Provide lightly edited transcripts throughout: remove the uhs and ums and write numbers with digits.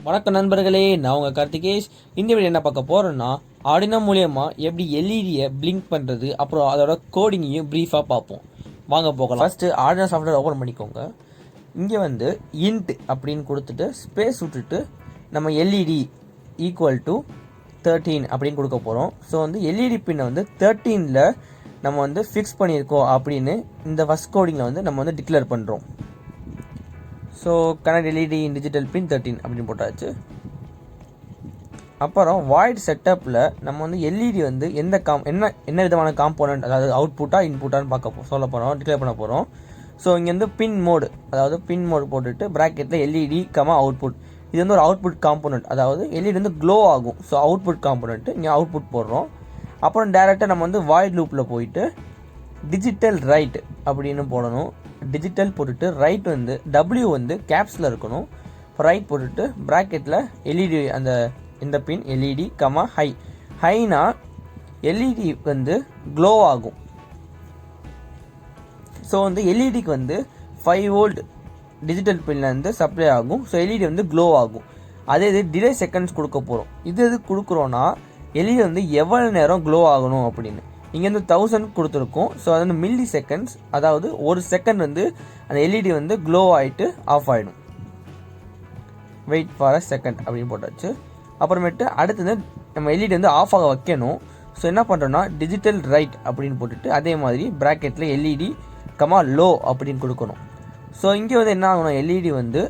வணக்கம் நண்பர்களே, நான் உங்கள் கார்த்திகேஷ். இந்த வீடியோ என்ன பார்க்க போகிறோன்னா, ஆர்டினோ மூலயமா எப்படி எல்இடியை பிளிங்க் பண்ணுறது, அப்புறம் அதோட கோடிங்கையும் ப்ரீஃபாக பார்ப்போம். வாங்க போகலாம். ஃபஸ்ட்டு ஆர்டினோ சாஃப்ட்வேர் ஓப்பன் பண்ணிக்கோங்க. இங்கே வந்து இன்ட் அப்படின்னு கொடுத்துட்டு ஸ்பேஸ் விட்டுட்டு நம்ம எல்இடி ஈக்குவல் டு 13 அப்படின்னு கொடுக்க போகிறோம். ஸோ வந்து எல்இடி பின்னை வந்து 13ல் நம்ம வந்து ஃபிக்ஸ் பண்ணியிருக்கோம் அப்படின்னு இந்த ஃபஸ்ட் கோடிங்கில் வந்து நம்ம வந்து டிக்ளேர் பண்ணுறோம். So connect LED in digital pin 13 அப்படின்னு போட்டாச்சு. அப்புறம் வாய்ட் செட்டப்பில் நம்ம வந்து எல்இடி வந்து என்ன விதமான காம்போனன்ட், அதாவது அவுட்புட்டாக இன்புட்டான்னு சொல்ல போகிறோம், டிக்ளேர் பண்ண போகிறோம். ஸோ இங்கே வந்து பின் மோடு போட்டுட்டு ப்ராக்கெட்டில் எல்இடி அவுட்புட். இது வந்து ஒரு அவுட்புட் காம்போனன்ட், அதாவது எல்இடி வந்து க்ளோ ஆகும். ஸோ அவுட்புட் காம்போனன்ட்டு இங்கே அவுட்புட் போடுறோம். அப்புறம் டேரெக்டாக நம்ம வந்து வாய்ட் லூப்பில் போயிட்டு டிஜிட்டல் ரைட் அப்படின்னு போடணும். டிஜிட்டல் போட்டுட்டு ரைட் வந்து டபிள்யூ வந்து கேப்ஸில் இருக்கணும். ரைட் போட்டுட்டு ப்ராக்கெட்டில் எல்இடி இந்த பின் எல்இடி ஹைனா எல்இடி வந்து க்ளோ ஆகும். ஸோ வந்து எல்இடிக்கு வந்து 5 வோல்ட் டிஜிட்டல் பின்லேருந்து சப்ளை ஆகும். ஸோ எல்இடி வந்து க்ளோ ஆகும். அதே இது டிலே செகண்ட்ஸ் கொடுக்க போகிறோம். இது கொடுக்குறோன்னா எல்இடி வந்து எவ்வளோ நேரம் க்ளோ ஆகணும் அப்படின்னு. இங்கே வந்து 1000 கொடுத்துருக்கோம். ஸோ அது வந்து மில்லி செகண்ட்ஸ், அதாவது ஒரு செகண்ட் வந்து அந்த எல்இடி வந்து க்ளோ ஆகிட்டு ஆஃப் ஆகிடும். வெயிட் ஃபார் அ செகண்ட் அப்படின்னு போட்டாச்சு. அப்புறமேட்டு அடுத்தது நம்ம எல்இடி வந்து ஆஃப் ஆக வைக்கணும். ஸோ என்ன பண்ணுறோன்னா டிஜிட்டல் ரைட் அப்படின்னு போட்டுட்டு அதே மாதிரி ப்ராக்கெட்டில் எல்இடி லோ அப்படின்னு கொடுக்கணும். ஸோ இங்கே வந்து என்ன ஆகணும், எல்இடி வந்து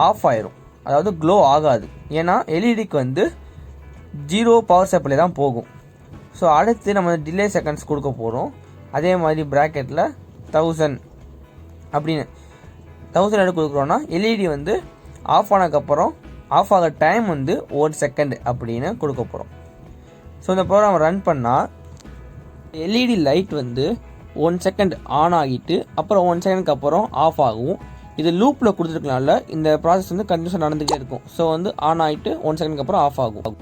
ஆஃப் ஆயிரும், அதாவது க்ளோ ஆகாது. ஏன்னா எல்இடிக்கு வந்து 0 பவர் சப்ளை தான் போகும். ஸோ அடுத்து நம்ம டிலே செகண்ட்ஸ் கொடுக்க போகிறோம். அதே மாதிரி ப்ராக்கெட்டில் 1000 அப்படின்னு 1000 எடுத்து கொடுக்குறோன்னா எல்இடி வந்து ஆஃப் ஆனதுக்கப்புறம் ஆஃப் ஆக டைம் வந்து 1 செகண்ட் அப்படின்னு கொடுக்க போகிறோம். ஸோ இந்த ப்ரோக்ராம் ரன் பண்ணால் எல்இடி லைட் வந்து 1 செகண்ட் ஆன் ஆகிட்டு அப்புறம் 1 செகண்டுக்கு அப்புறம் ஆஃப் ஆகும். இது லூப்பில் கொடுத்துருக்கனால இந்த ப்ராசஸ் வந்து கண்டினியூஸாக நடந்துகிட்டே இருக்கும். ஸோ வந்து ஆன் ஆகிட்டு 1 செகண்டுக்கு அப்புறம் ஆஃப் ஆகும்.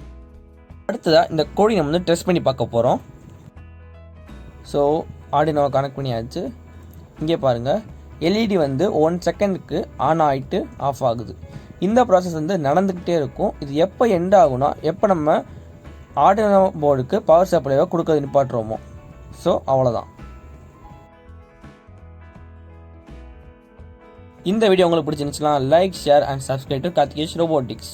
அடுத்ததாக இந்த கோடிங் நம்ம வந்து டெஸ்ட் பண்ணி பார்க்க போகிறோம். ஸோ ஆர்டினோவை கனெக்ட் பண்ணியாச்சு. இங்கே பாருங்கள், எல்இடி வந்து 1 செகண்டுக்கு ஆன் ஆகிட்டு ஆஃப் ஆகுது. இந்த ப்ராசஸ் வந்து நடந்துக்கிட்டே இருக்கும். இது எப்போ எண்ட் ஆகுனா எப்போ நம்ம ஆர்டினோ போர்டுக்கு பவர் சப்ளைவை கொடுக்கறது நிப்பாட்டுறோமோ. ஸோ அவ்வளோதான். இந்த வீடியோ உங்களுக்கு பிடிச்சிருந்துச்சுன்னா like, share and subscribe to Karthikesh robotics.